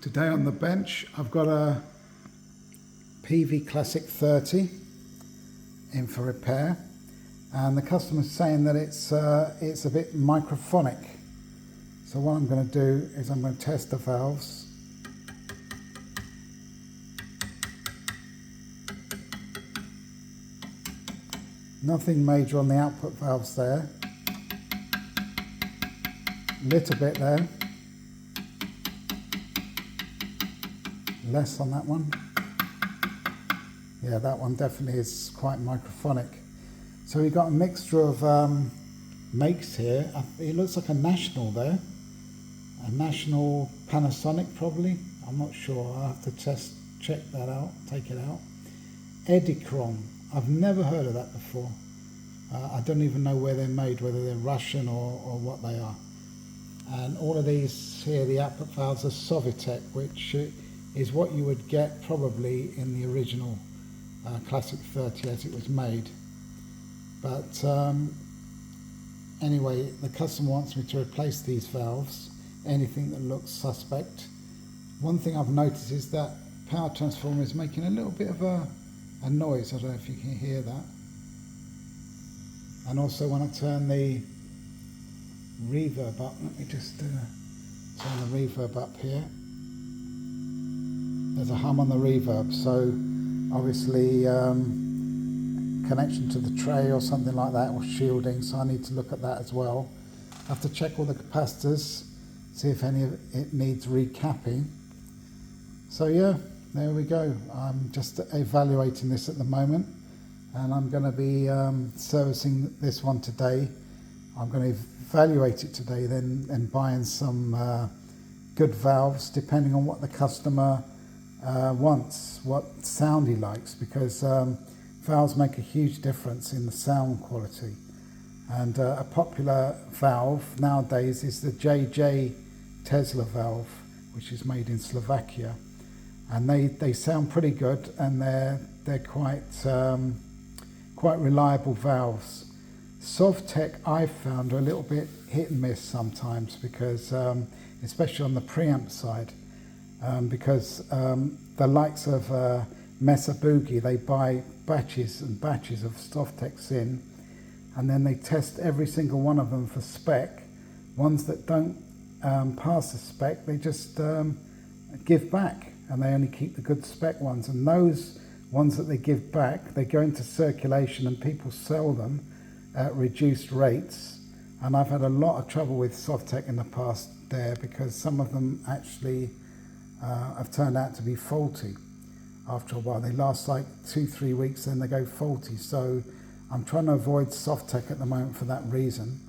Today on the bench I've got a Peavey Classic 30 in for repair, and the customer's saying that it's a bit microphonic. So what I'm going to do is I'm going to test the valves. Nothing major on the output valves there. Little bit there. Less on that one. Yeah, that one definitely is quite microphonic. So we've got a mixture of makes here. It looks like a National there. A National Panasonic probably. I'm not sure. I'll have to check that out, take it out. Edychron. I've never heard of that before. I don't even know where they're made, whether they're Russian or what they are. And all of these here, the output valves are Sovitech, which is what you would get probably in the original Classic 30 as it was made. But anyway, the customer wants me to replace these valves, anything that looks suspect. One thing I've noticed is that power transformer is making a little bit of a noise. I don't know if you can hear that. And also when I turn the reverb up, let me just turn the reverb up here. There's a hum on the reverb, so obviously connection to the tray or something like that, or shielding, so I need to look at that as well. I have to check all the capacitors, see if any of it needs recapping. So yeah, there we go. I'm just evaluating this at the moment, and I'm going to be servicing this one today. I'm going to evaluate it today then, and buying some good valves depending on what the customer wants, what sound he likes, because valves make a huge difference in the sound quality. And a popular valve nowadays is the JJ Tesla valve, which is made in Slovakia, and they sound pretty good, and they're quite reliable valves. Sovtech I've found are a little bit hit and miss sometimes, because especially on the preamp side, because the likes of Mesa Boogie, they buy batches and batches of Sovtechs in, and then they test every single one of them for spec. Ones that don't pass the spec, they just give back, and they only keep the good spec ones. And those ones that they give back, they go into circulation and people sell them at reduced rates. And I've had a lot of trouble with Sovtech in the past there, because some of them actually have turned out to be faulty after a while. They last like 2-3 weeks, then they go faulty. So I'm trying to avoid Sovtech at the moment for that reason.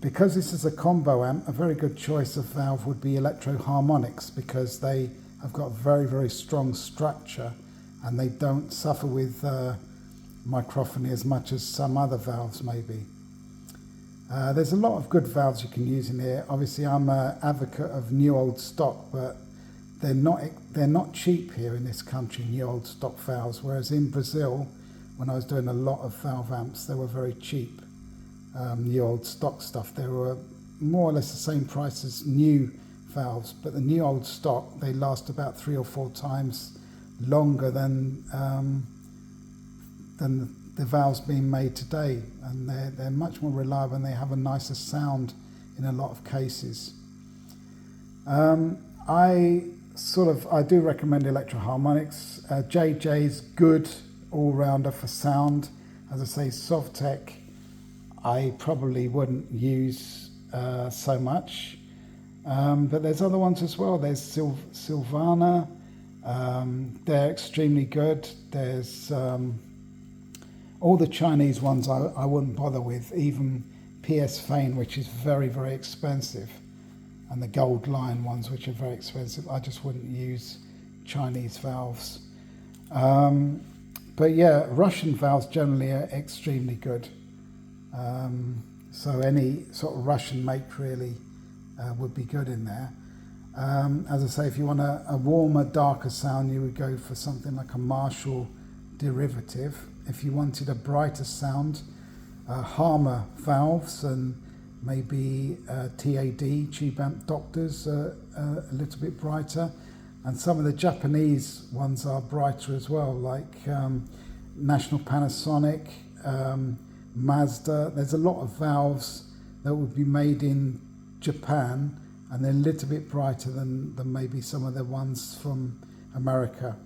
Because this is a combo amp, a very good choice of valve would be Electro Harmonics, because they have got very, very strong structure, and they don't suffer with microphony as much as some other valves maybe. There's a lot of good valves you can use in here. Obviously I'm an advocate of new old stock, but they're not cheap here in this country, new old stock valves, whereas in Brazil, when I was doing a lot of valve amps, they were very cheap. New old stock stuff, they were more or less the same price as new valves, but the new old stock, they last about 3 or 4 times longer than the valves being made today, and they're much more reliable, and they have a nicer sound in a lot of cases. I do recommend Electro Harmonics. JJ's good all-rounder for sound. As I say, Sovtech I probably wouldn't use so much, but there's other ones as well. There's Silvana, they're extremely good. There's all the Chinese ones I wouldn't bother with, even PS Fane, which is very, very expensive, and the Gold Line ones, which are very expensive. I just wouldn't use Chinese valves. But yeah, Russian valves generally are extremely good. So any sort of Russian make really would be good in there. As I say, if you want a warmer, darker sound, you would go for something like a Marshall derivative. If you wanted a brighter sound, Harmer valves and maybe TAD, tube amp Doctors, a little bit brighter. And some of the Japanese ones are brighter as well, like National Panasonic, Mazda. There's a lot of valves that would be made in Japan, and they're a little bit brighter than maybe some of the ones from America.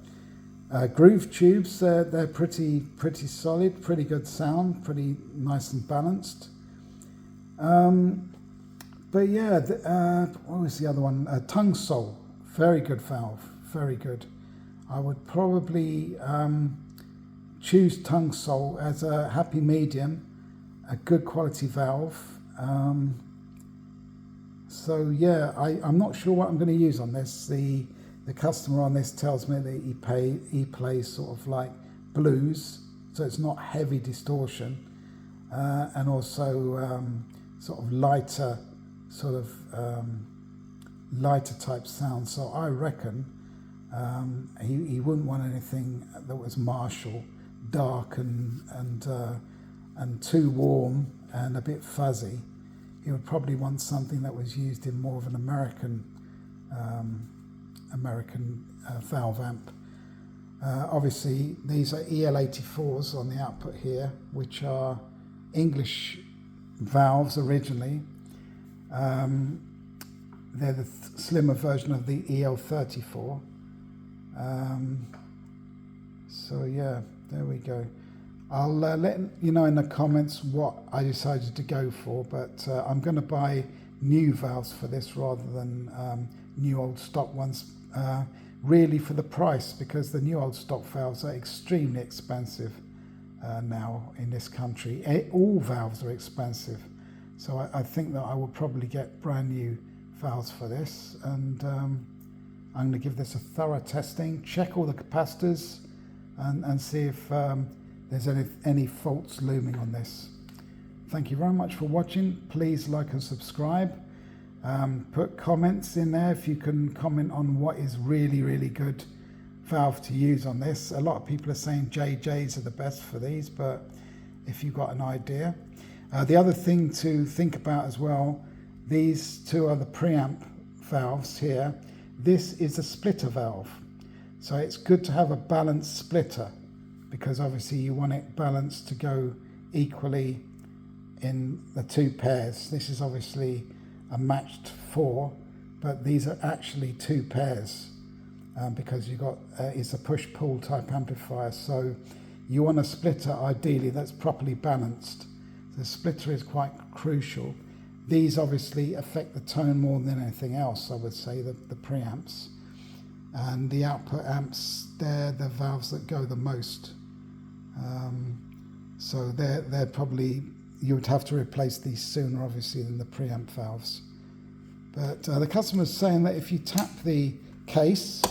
Groove tubes, they're pretty solid, pretty good sound, pretty nice and balanced. But yeah, what was the other one? Tungsol, very good valve, very good. I would probably choose Tungsol as a happy medium, a good quality valve. So yeah, I'm not sure what I'm going to use on this. The customer on this tells me that he plays sort of like blues, so it's not heavy distortion, and also sort of lighter type sound. So I reckon he wouldn't want anything that was Marshall, dark and too warm and a bit fuzzy. He would probably want something that was used in more of an American valve amp. Obviously, these are EL84s on the output here, which are English valves originally. They're the slimmer version of the EL34. So yeah, there we go. I'll let you know in the comments what I decided to go for, but I'm going to buy new valves for this rather than new old stock ones, really for the price, because the new old stock valves are extremely expensive now in this country. All valves are expensive, so I think that I will probably get brand new valves for this, and I'm going to give this a thorough testing, check all the capacitors, and see if there's any faults looming on this. Thank you very much for watching. Please like and subscribe. Put comments in there if you can comment on what is really good valve to use on this. A lot of people are saying JJs are the best for these, but if you've got an idea. The other thing to think about as well, these two are the preamp valves here. This is a splitter valve, so it's good to have a balanced splitter, because obviously you want it balanced to go equally in the two pairs. This is obviously a matched 4, but these are actually 2 pairs, because you've got it's a push-pull type amplifier, so you want a splitter ideally that's properly balanced. The splitter is quite crucial. These obviously affect the tone more than anything else, I would say, the preamps. And the output amps, they're the valves that go the most. So they're probably, you would have to replace these sooner, obviously, than the preamp valves. But the customer's saying that if you tap the case,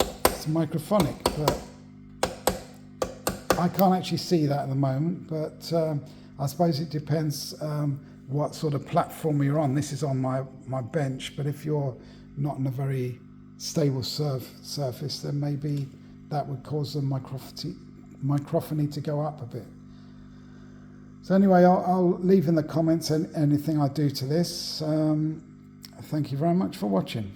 it's microphonic, but I can't actually see that at the moment. But I suppose it depends what sort of platform you're on. This is on my bench, but if you're not on a very stable surface, then maybe that would cause the microphony to go up a bit. So anyway, I'll leave in the comments anything I do to this. Thank you very much for watching.